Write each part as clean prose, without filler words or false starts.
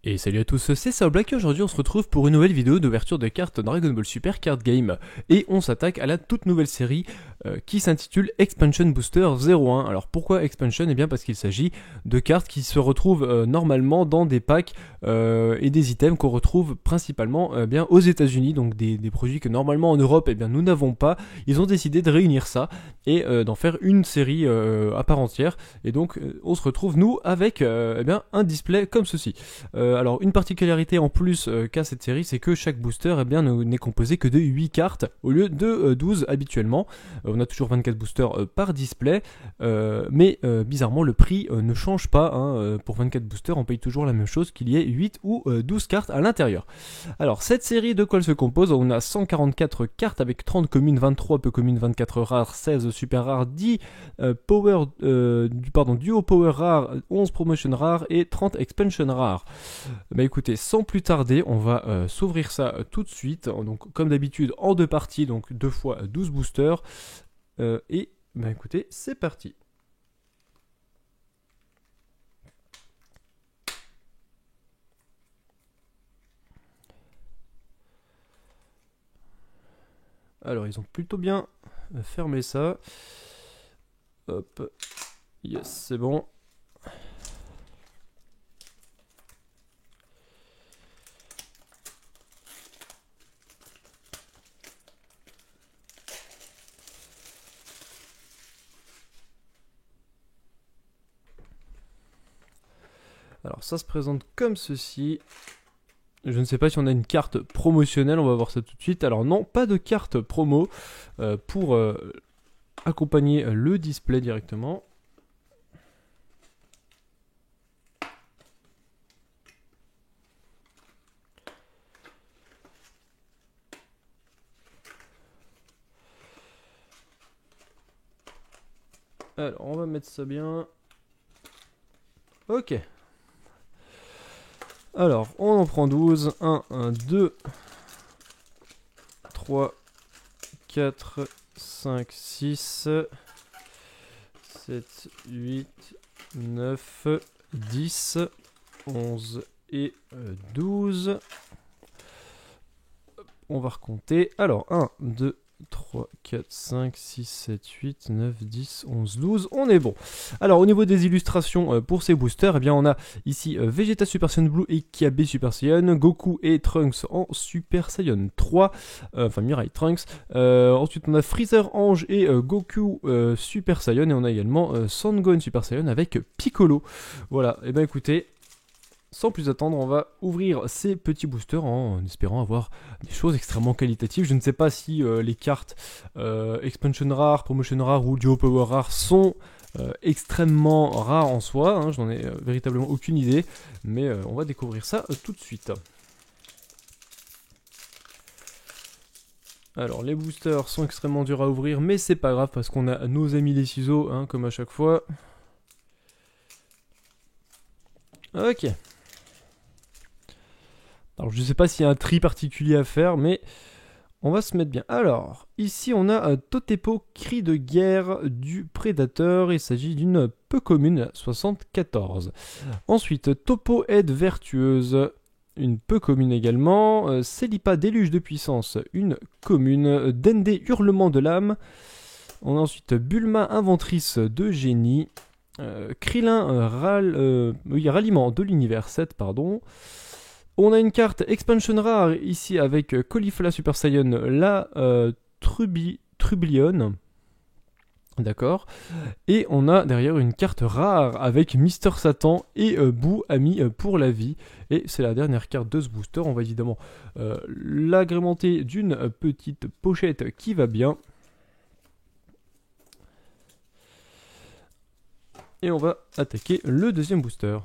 Et salut à tous, c'est Saoblack et aujourd'hui on se retrouve pour une nouvelle vidéo d'ouverture de cartes Dragon Ball Super Card Game. Et on s'attaque à la toute nouvelle série qui s'intitule Expansion Booster 01. Alors pourquoi Expansion? Eh bien parce qu'il s'agit de cartes qui se retrouvent normalement dans des packs et des items qu'on retrouve principalement bien aux États-Unis, donc des produits que normalement en Europe eh bien, nous n'avons pas. Ils ont décidé de réunir ça et d'en faire une série à part entière. Et donc on se retrouve nous avec eh bien, un display comme ceci. Alors une particularité en plus qu'a cette série, c'est que chaque booster eh bien, n'est composé que de 8 cartes au lieu de 12 habituellement. On a toujours 24 boosters par display, mais bizarrement le prix ne change pas. Pour 24 boosters, on paye toujours la même chose qu'il y ait 8 ou 12 cartes à l'intérieur. Alors cette série, de quoi elle se compose? On a 144 cartes avec 30 communes, 23 peu communes, 24 rares, 16 super rares, 10 duo power rares, 11 promotion rares et 30 expansion rares. Bah écoutez, sans plus tarder, on va s'ouvrir ça tout de suite. Donc comme d'habitude en deux parties, donc 2 fois 12 boosters. Et bah écoutez, c'est parti. Alors ils ont plutôt bien fermé ça. Hop. Yes, c'est bon. Alors ça se présente comme ceci. Je ne sais pas si on a une carte promotionnelle, on va voir ça tout de suite. Alors non, pas de carte promo pour accompagner le display directement. Alors on va mettre ça bien. Ok. Alors, on en prend 12. 1, 1, 2, 3, 4, 5, 6, 7, 8, 9, 10, 11 et 12. On va recompter. Alors, 1, 2, 3, 4, 5, 6, 7, 8, 9, 10, 11, 12, on est bon. Alors au niveau des illustrations pour ces boosters, eh bien on a ici Vegeta Super Saiyan Blue et Kiabe Super Saiyan, Goku et Trunks en Super Saiyan 3, enfin Mirai Trunks, ensuite on a Freezer Ange et Goku Super Saiyan, et on a également Sangohan Super Saiyan avec Piccolo. Voilà, et bien écoutez, sans plus attendre, on va ouvrir ces petits boosters en espérant avoir des choses extrêmement qualitatives. Je ne sais pas si les cartes Expansion Rare, Promotion Rare ou Duo Power Rare sont extrêmement rares en soi. Hein, je n'en ai véritablement aucune idée, mais on va découvrir ça tout de suite. Alors les boosters sont extrêmement durs à ouvrir, mais c'est pas grave parce qu'on a nos amis les ciseaux, hein, comme à chaque fois. Ok. Alors je ne sais pas s'il y a un tri particulier à faire, mais on va se mettre bien. Alors, ici on a Totepo, cri de guerre du prédateur. Il s'agit d'une peu commune, 74. Ensuite, Topo aide vertueuse, une peu commune également. Célipa, déluge de puissance, une commune. Dende, hurlement de l'âme. On a ensuite Bulma, inventrice de génie. Krillin, ralliement de l'univers 7, pardon. On a une carte Expansion Rare ici avec Caulifla Super Saiyan, la Trublion. D'accord. Et on a derrière une carte rare avec Mister Satan et Boo, ami pour la vie. Et c'est la dernière carte de ce booster. On va évidemment l'agrémenter d'une petite pochette qui va bien. Et on va attaquer le deuxième booster.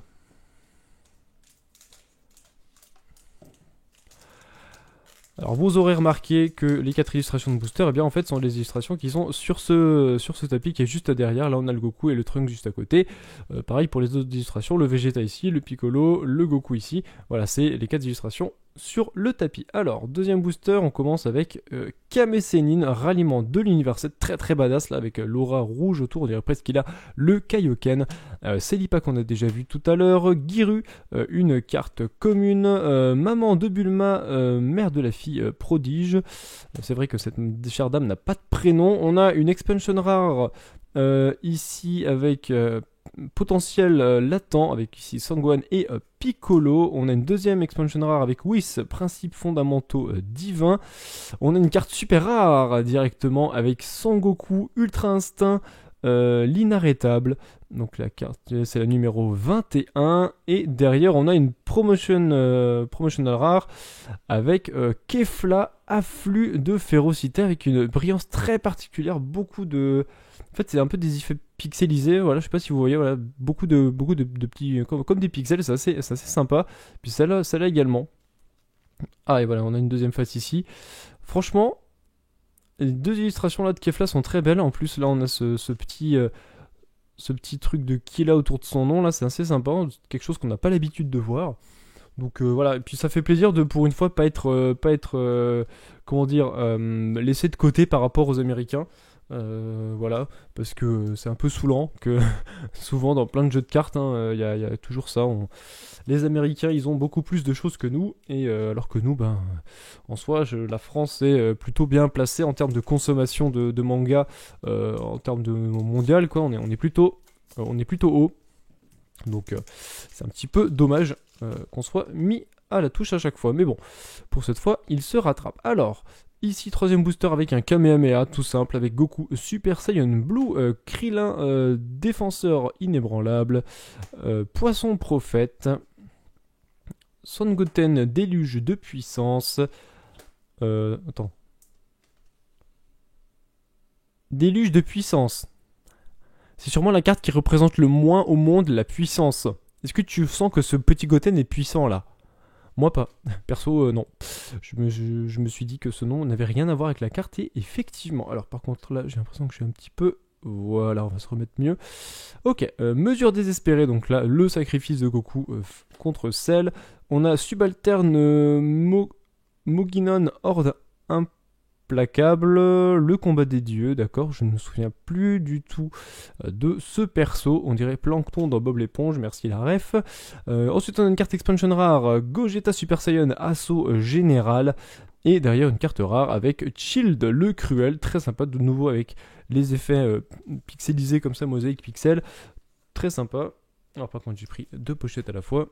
Alors vous aurez remarqué que les 4 illustrations de booster, eh bien en fait sont les illustrations qui sont sur ce tapis qui est juste derrière. Là on a le Goku et le Trunks juste à côté. Pareil pour les autres illustrations, le Vegeta ici, le Piccolo, le Goku ici. Voilà, c'est les 4 illustrations sur le tapis. Alors, deuxième booster, on commence avec Kame Sennin, ralliement de l'univers 7, très très badass là, avec l'aura rouge autour, on dirait presque qu'il a le Kaioken. Celipa qu'on a déjà vu tout à l'heure, Giru, une carte commune, Maman de Bulma, mère de la fille prodige. C'est vrai que cette chère dame n'a pas de prénom. On a une expansion rare ici avec potentiel latent avec ici Sangohan et Piccolo. On a une deuxième expansion rare avec Whis, principes fondamentaux divins. On a une carte super rare directement avec Sangoku, Ultra Instinct, l'inarrêtable. Donc la carte c'est la numéro 21. Et derrière on a une promotional rare avec Kefla, afflux de férocité avec une brillance très particulière, beaucoup de... En fait, c'est un peu des effets pixelisés, voilà, je sais pas si vous voyez, voilà, beaucoup de petits, comme des pixels, c'est assez sympa. Puis celle-là également. Ah, et voilà, on a une deuxième face ici. Franchement, les deux illustrations là de Kefla sont très belles. En plus, là, on a ce petit truc de Killa autour de son nom, là, c'est assez sympa, quelque chose qu'on n'a pas l'habitude de voir. Donc voilà, et puis ça fait plaisir de pour une fois pas être comment dire, laissé de côté par rapport aux Américains. Voilà, parce que c'est un peu saoulant que souvent dans plein de jeux de cartes, y a toujours ça. Les Américains, ils ont beaucoup plus de choses que nous, et alors que nous, ben, en soi, la France est plutôt bien placée en termes de consommation de manga, en termes de mondial, quoi. On est plutôt haut. Donc c'est un petit peu dommage qu'on soit mis à la touche à chaque fois. Mais bon, pour cette fois, il se rattrape. Alors, ici, troisième booster avec un Kamehameha, tout simple, avec Goku Super Saiyan Blue, Krillin défenseur inébranlable, Poisson prophète, Son Goten déluge de puissance. Attends. Déluge de puissance. C'est sûrement la carte qui représente le moins au monde la puissance. Est-ce que tu sens que ce petit Goten est puissant là? Moi pas. Perso, non. Je me suis dit que ce nom n'avait rien à voir avec la carte et effectivement. Alors par contre là, j'ai l'impression que je suis un petit peu... Voilà, on va se remettre mieux. Ok, mesure désespérée. Donc là, le sacrifice de Goku contre Cell. On a subalterne Moginon Horde implacable, le combat des dieux, d'accord, je ne me souviens plus du tout de ce perso, on dirait Plankton dans Bob l'éponge, merci la ref. Ensuite on a une carte expansion rare, Gogeta Super Saiyan Assaut Général, et derrière une carte rare avec Child le Cruel, très sympa, de nouveau avec les effets pixelisés comme ça, mosaïque pixel, très sympa. Alors par contre j'ai pris deux pochettes à la fois.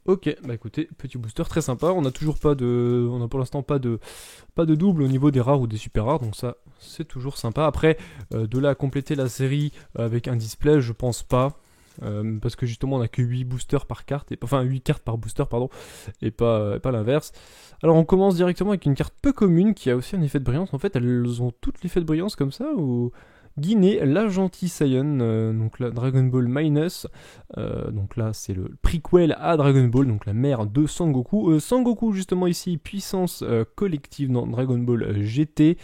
Ok, bah écoutez, petit booster très sympa. On a toujours pas de, on a pour l'instant pas de double au niveau des rares ou des super rares, donc ça c'est toujours sympa. Après, de là à compléter la série avec un display, je pense pas, parce que justement on a que 8 boosters par carte, enfin 8 cartes par booster pardon, et pas l'inverse. Alors on commence directement avec une carte peu commune qui a aussi un effet de brillance. En fait, elles ont toutes l'effet de brillance comme ça ou Guinée, la gentille Saiyan, donc là Dragon Ball Minus, donc là c'est le prequel à Dragon Ball, donc la mère de Sangoku. Sangoku justement ici, puissance collective dans Dragon Ball GT.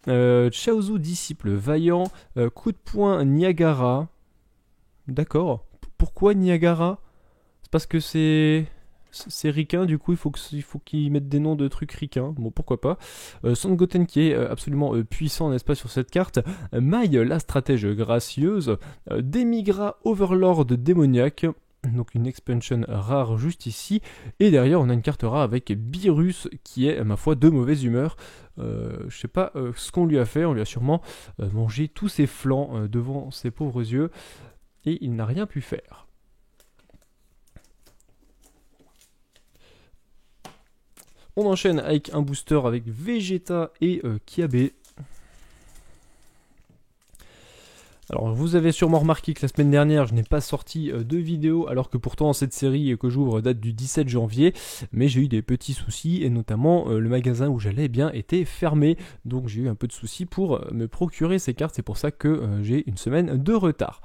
Chaozu, disciple vaillant, coup de poing Niagara. D'accord, pourquoi Niagara? C'est parce que c'est ricain, du coup il faut qu'ils mettent des noms de trucs ricains, bon pourquoi pas. Son Goten qui est absolument puissant, n'est-ce pas, sur cette carte. Mai, la stratège gracieuse. Demigra, Overlord démoniaque, donc une expansion rare juste ici. Et derrière on a une carte rare avec Beerus qui est, ma foi, de mauvaise humeur. Je sais pas ce qu'on lui a fait, on lui a sûrement mangé tous ses flancs devant ses pauvres yeux. Et il n'a rien pu faire. On enchaîne avec un booster avec Vegeta et Kiabe. Alors vous avez sûrement remarqué que la semaine dernière je n'ai pas sorti de vidéo alors que pourtant cette série que j'ouvre date du 17 janvier, mais j'ai eu des petits soucis et notamment le magasin où j'allais était fermé, donc j'ai eu un peu de soucis pour me procurer ces cartes, c'est pour ça que j'ai une semaine de retard.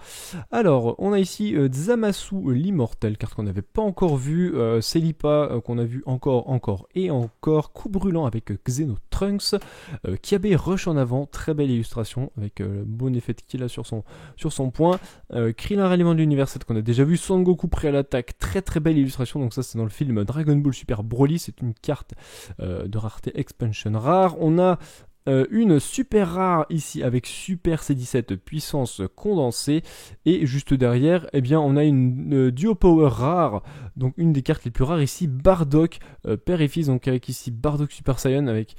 Alors on a ici Zamasu l'immortel, carte qu'on n'avait pas encore vue, Celipa qu'on a vu encore et encore, coup brûlant avec Xeno Trunks, Kiabe rush en avant, très belle illustration avec le bon effet qu'il a sur sur son point. Krillin ralliement de l'univers 7 qu'on a déjà vu. Son Goku prêt à l'attaque, très très belle illustration. Donc ça c'est dans le film Dragon Ball Super Broly. C'est une carte de rareté expansion rare. On a une super rare ici avec Super C17 puissance condensée, et juste derrière eh bien on a une Duo Power rare, donc une des cartes les plus rares ici, Bardock père et fils, donc avec ici Bardock Super Saiyan avec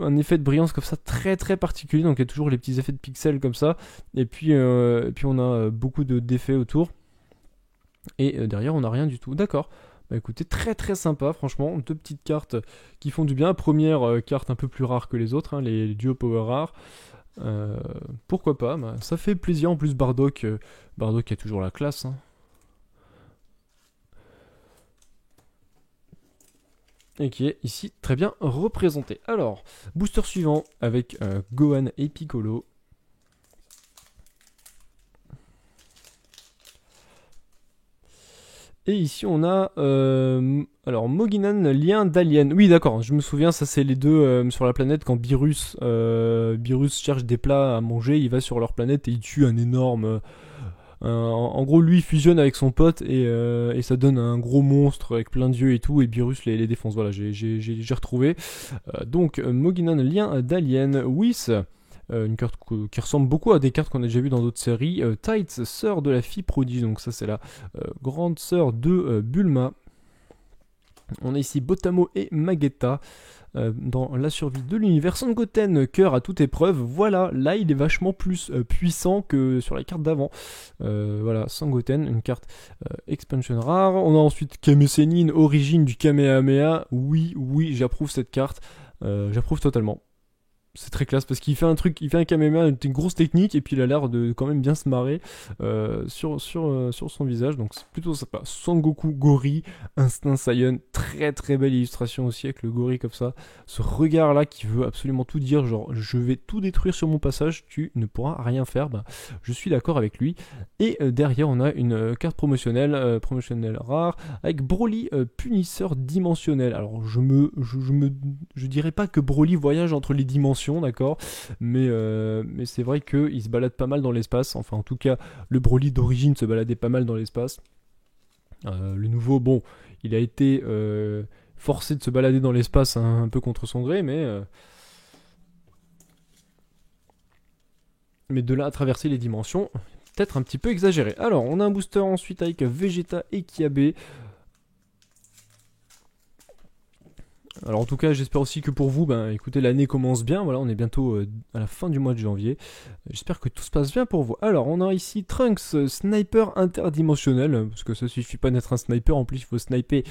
un effet de brillance comme ça très très particulier, donc il y a toujours les petits effets de pixels comme ça, et puis on a beaucoup d'effets autour, et derrière on n'a rien du tout. D'accord. Bah écoutez, très très sympa, franchement, deux petites cartes qui font du bien. Première carte un peu plus rare que les autres, hein, les Duo Power rares. Pourquoi pas, bah, ça fait plaisir. En plus, Bardock a toujours la classe. Hein. Et qui est ici très bien représenté. Alors, booster suivant avec Gohan et Piccolo. Et ici on a alors Moginan, lien d'alien. Oui d'accord, je me souviens, ça c'est les deux sur la planète quand Beerus cherche des plats à manger, il va sur leur planète et il tue un énorme... en gros lui il fusionne avec son pote et ça donne un gros monstre avec plein d'yeux et tout, et Beerus les défonce. Voilà, j'ai retrouvé. Donc Moginan, lien d'alien. Whis. Une carte qui ressemble beaucoup à des cartes qu'on a déjà vues dans d'autres séries. Tights, sœur de la fille prodige, donc ça c'est la grande sœur de Bulma. On a ici Botamo et Magetta dans la survie de l'univers. Sangoten, cœur à toute épreuve. Voilà, là il est vachement plus puissant que sur la carte d'avant. Voilà, Sangoten, une carte expansion rare. On a ensuite Kame Sennin, origine du Kamehameha. Oui, j'approuve cette carte. J'approuve totalement. C'est très classe parce qu'il fait un truc, il fait un Kamehameha, une grosse technique, et puis il a l'air de quand même bien se marrer sur son visage, donc c'est plutôt sympa. Sangoku Gori, Instinct Saiyan, très très belle illustration aussi avec le Gori comme ça, ce regard là qui veut absolument tout dire, genre je vais tout détruire sur mon passage, tu ne pourras rien faire, bah, je suis d'accord avec lui. Et derrière on a une carte promotionnelle rare avec Broly punisseur dimensionnel. Alors je dirais pas que Broly voyage entre les dimensions, d'accord, mais c'est vrai qu'il se balade pas mal dans l'espace. Enfin, en tout cas, le Broly d'origine se baladait pas mal dans l'espace. Le nouveau, bon, il a été forcé de se balader dans l'espace un peu contre son gré, mais de là à traverser les dimensions, peut-être un petit peu exagéré. Alors, on a un booster ensuite avec Vegeta et Kiabe. Alors en tout cas j'espère aussi que pour vous, ben écoutez, l'année commence bien, voilà, on est bientôt à la fin du mois de janvier. J'espère que tout se passe bien pour vous. Alors on a ici Trunks, sniper interdimensionnel, parce que ça suffit pas d'être un sniper, en plus il faut sniper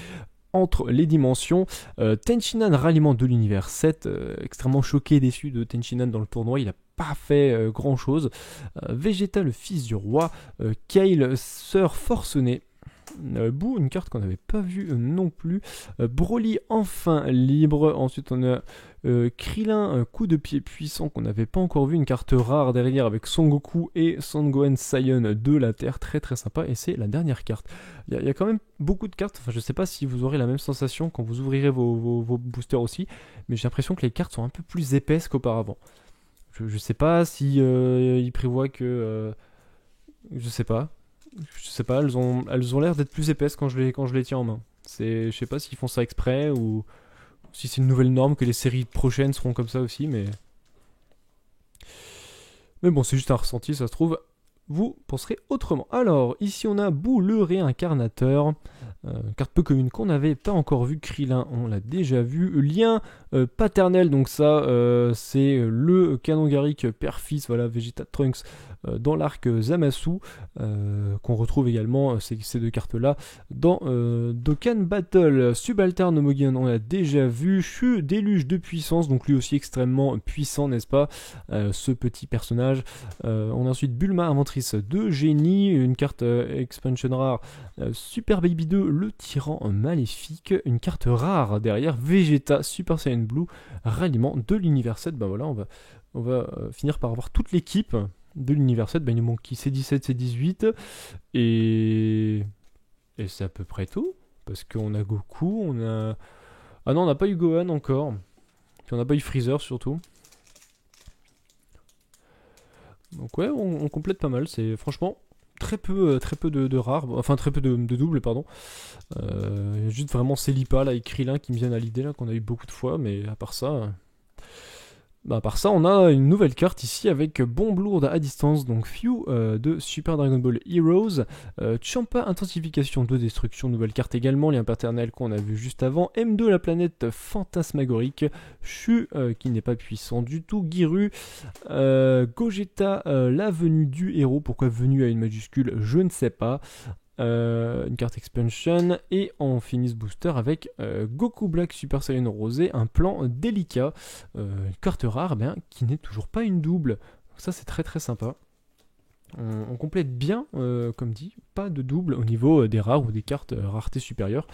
entre les dimensions. Tenchinan, ralliement de l'univers 7, extrêmement choqué et déçu de Tenchinan dans le tournoi, il a pas fait grand chose. Vegeta, le fils du roi. Kale, sœur forcenée. Boo, une carte qu'on n'avait pas vue non plus. Broly, enfin libre. Ensuite on a Krillin, coup de pied puissant qu'on n'avait pas encore vu, une carte rare derrière avec Son Goku et Son Gohan Saiyan de la Terre, très très sympa, et c'est la dernière carte. Il y a quand même beaucoup de cartes, enfin je sais pas si vous aurez la même sensation quand vous ouvrirez vos boosters aussi, mais j'ai l'impression que les cartes sont un peu plus épaisses qu'auparavant. Je sais pas si ils prévoient que... je sais pas, elles ont l'air d'être plus épaisses quand je les tiens en main. Je sais pas s'ils font ça exprès ou si c'est une nouvelle norme, que les séries prochaines seront comme ça aussi, mais bon, c'est juste un ressenti, ça se trouve, vous penserez autrement. Alors, ici on a Boo le réincarnateur, carte peu commune qu'on n'avait pas encore vu. Krillin, on l'a déjà vu. Lien paternel, donc ça, c'est le canon Garrick père-fils, voilà, Vegeta Trunks, dans l'arc Zamasu, qu'on retrouve également, ces deux cartes-là, dans Dokkan Battle. Subalterne Moginan, on l'a déjà vu. Shu, déluge de puissance, donc lui aussi extrêmement puissant, n'est-ce pas, ce petit personnage. On a ensuite Bulma, inventrice de génie, une carte expansion rare, Super Baby 2, le tyran maléfique, une carte rare derrière, Vegeta, Super Saiyan Blue, ralliement de l'univers 7. Ben voilà, on va finir par avoir toute l'équipe de l'univers 7. Ben, il nous manque qui? C17, C18, et c'est à peu près tout, parce qu'on a Goku, on a... Ah non, on n'a pas eu Gohan encore, puis on n'a pas eu Freezer surtout. Donc ouais, on complète pas mal, c'est franchement très peu de rares, enfin très peu de doubles, pardon. Il y a juste vraiment Celipa là, et Krillin qui me viennent à l'idée là, qu'on a eu beaucoup de fois, mais à part ça... Bah, à part ça, on a une nouvelle carte ici avec Bombe lourde à distance, donc Few de Super Dragon Ball Heroes, Champa intensification de destruction, nouvelle carte également, lien paternel qu'on a vu juste avant, M2 la planète fantasmagorique, Shu qui n'est pas puissant du tout, Giru, Gogeta la venue du héros, pourquoi venue à une majuscule, je ne sais pas. Une carte expansion et on finit ce booster avec Goku Black Super Saiyan Rosé, un plan délicat, une carte rare qui n'est toujours pas une double, donc ça c'est très sympa. On complète bien, comme dit, pas de double au niveau des rares ou des cartes rareté supérieure.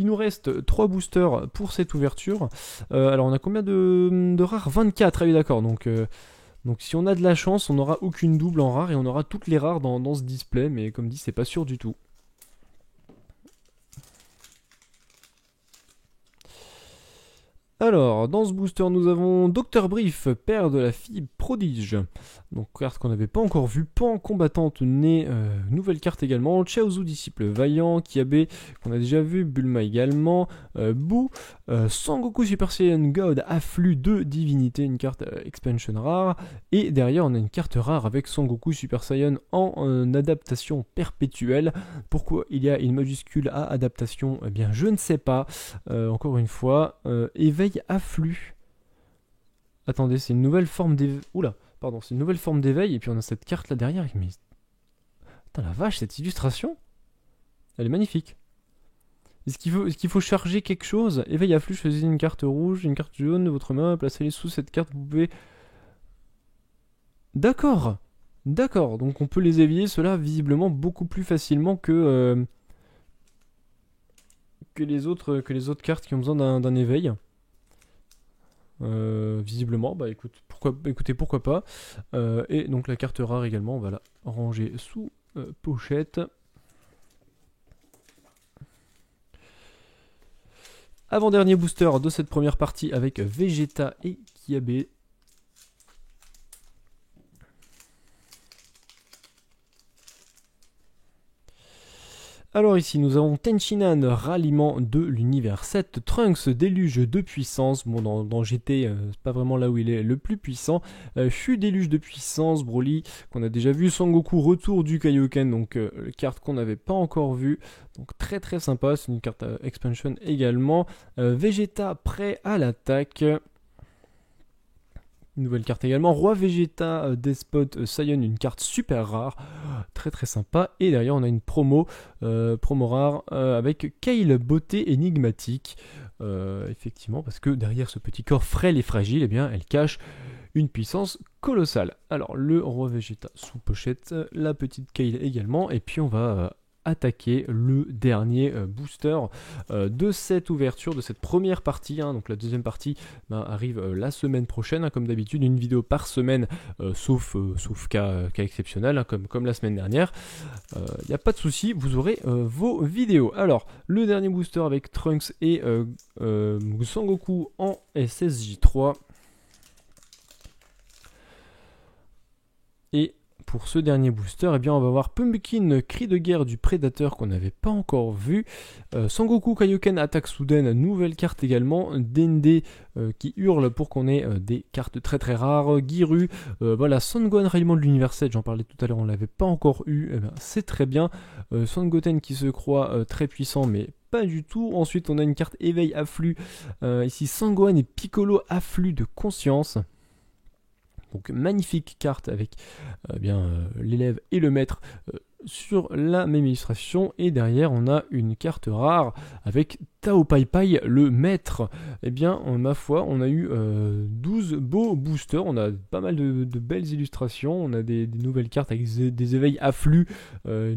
Il nous reste 3 boosters pour cette ouverture. Alors on a combien de rares? 24, ah oui d'accord, donc si on a de la chance, on n'aura aucune double en rare et on aura toutes les rares dans ce display, mais comme dit, c'est pas sûr du tout. Alors, dans ce booster, nous avons Dr Brief, père de la fille prodige. Donc, carte qu'on n'avait pas encore vue. Pan, combattante née. Nouvelle carte également. Chaozu, disciple vaillant. Kiabe, qu'on a déjà vu. Bulma également. Boo. Sangoku Super Saiyan God, afflux de divinité. Une carte expansion rare. Et derrière, on a une carte rare avec Sangoku Super Saiyan en adaptation perpétuelle. Pourquoi il y a une majuscule à adaptation? Eh bien, je ne sais pas. Encore une fois, éveil afflux. Attendez, c'est une nouvelle forme d'éveil. Oula, pardon, c'est une nouvelle forme d'éveil. Et puis on a cette carte là derrière. Mais... Putain, la vache, cette illustration, elle est magnifique. Est-ce qu'il faut charger quelque chose? Éveil afflux, choisissez une carte rouge, une carte jaune de votre main, placez-les sous cette carte. Vous pouvez. D'accord. D'accord, donc on peut les éveiller, cela visiblement beaucoup plus facilement que les autres cartes qui ont besoin d'un éveil. Visiblement, bah écoutez, pourquoi pas. Et donc la carte rare également, on va la ranger sous pochette. Avant-dernier booster de cette première partie avec Vegeta et Kiabe. Alors ici nous avons Tenchinan, ralliement de l'univers 7, Trunks, déluge de puissance, bon dans GT c'est pas vraiment là où il est le plus puissant, Shu, déluge de puissance, Broly qu'on a déjà vu, Sangoku, retour du Kaioken, donc carte qu'on n'avait pas encore vue, donc très sympa, c'est une carte expansion également, Vegeta prêt à l'attaque. Une nouvelle carte également, Roi Vegeta, Despot, Saiyan, une carte super rare, très sympa. Et derrière on a une promo rare avec Kale, beauté énigmatique. Effectivement, parce que derrière ce petit corps frêle et fragile, eh bien, elle cache une puissance colossale. Alors le Roi Vegeta sous pochette, la petite Kale également, et puis on va attaquer le dernier booster de cette ouverture, de cette première partie, hein. Donc la deuxième partie arrive la semaine prochaine, hein, comme d'habitude, une vidéo par semaine, sauf cas exceptionnel, hein, comme la semaine dernière. Il n'y a pas de souci, vous aurez vos vidéos. Alors, le dernier booster avec Trunks et Sangoku en SSJ3. Et pour ce dernier booster, eh bien, on va voir Pumpkin, cri de guerre du prédateur qu'on n'avait pas encore vu. Sangoku Kaioken, attaque soudaine, nouvelle carte également. Dende qui hurle pour qu'on ait des cartes très rares. Giru, voilà, Son Gohan, ralliement de l'univers 7, j'en parlais tout à l'heure, on ne l'avait pas encore eu, eh bien, c'est très bien. Son Goten qui se croit très puissant, mais pas du tout. Ensuite, on a une carte éveil afflux. Ici, Sangohan et Piccolo, afflux de conscience. Donc magnifique carte avec l'élève et le maître sur la même illustration. Et derrière on a une carte rare avec Tao Pai Pai, le maître. Eh bien ma foi on a eu 12 beaux boosters, on a pas mal de belles illustrations, on a des nouvelles cartes avec des éveils afflux,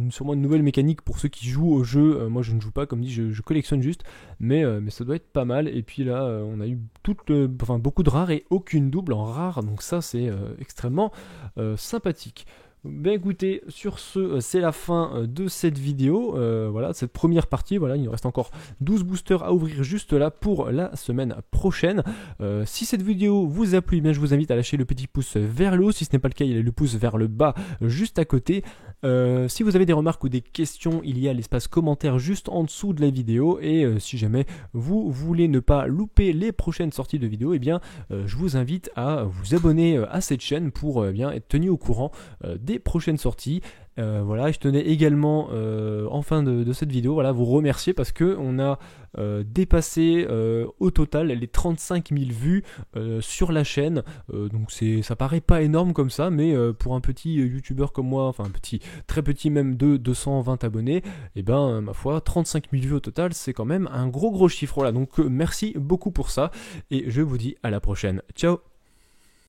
sûrement une nouvelle mécanique pour ceux qui jouent au jeu. Moi je ne joue pas, comme dit, je collectionne juste, mais ça doit être pas mal. Et puis là on a eu beaucoup de rares et aucune double en rare, donc ça c'est extrêmement sympathique. Ben écoutez, sur ce, c'est la fin de cette vidéo, voilà, cette première partie, voilà, il nous reste encore 12 boosters à ouvrir juste là pour la semaine prochaine. Si cette vidéo vous a plu, bien je vous invite à lâcher le petit pouce vers le haut, si ce n'est pas le cas, il y a le pouce vers le bas juste à côté. Si vous avez des remarques ou des questions, il y a l'espace commentaire juste en dessous de la vidéo, et si jamais vous voulez ne pas louper les prochaines sorties de vidéos, eh bien je vous invite à vous abonner à cette chaîne pour bien être tenu au courant des prochaines sorties. Voilà, je tenais également en fin de cette vidéo, voilà, vous remercier parce que on a dépassé au total les 35 000 vues sur la chaîne. Donc ça paraît pas énorme comme ça, mais pour un petit youtubeur comme moi, enfin un petit, très petit même, de 220 abonnés, et ben ma foi, 35 000 vues au total, c'est quand même un gros chiffre. Voilà, donc merci beaucoup pour ça, et je vous dis à la prochaine. Ciao.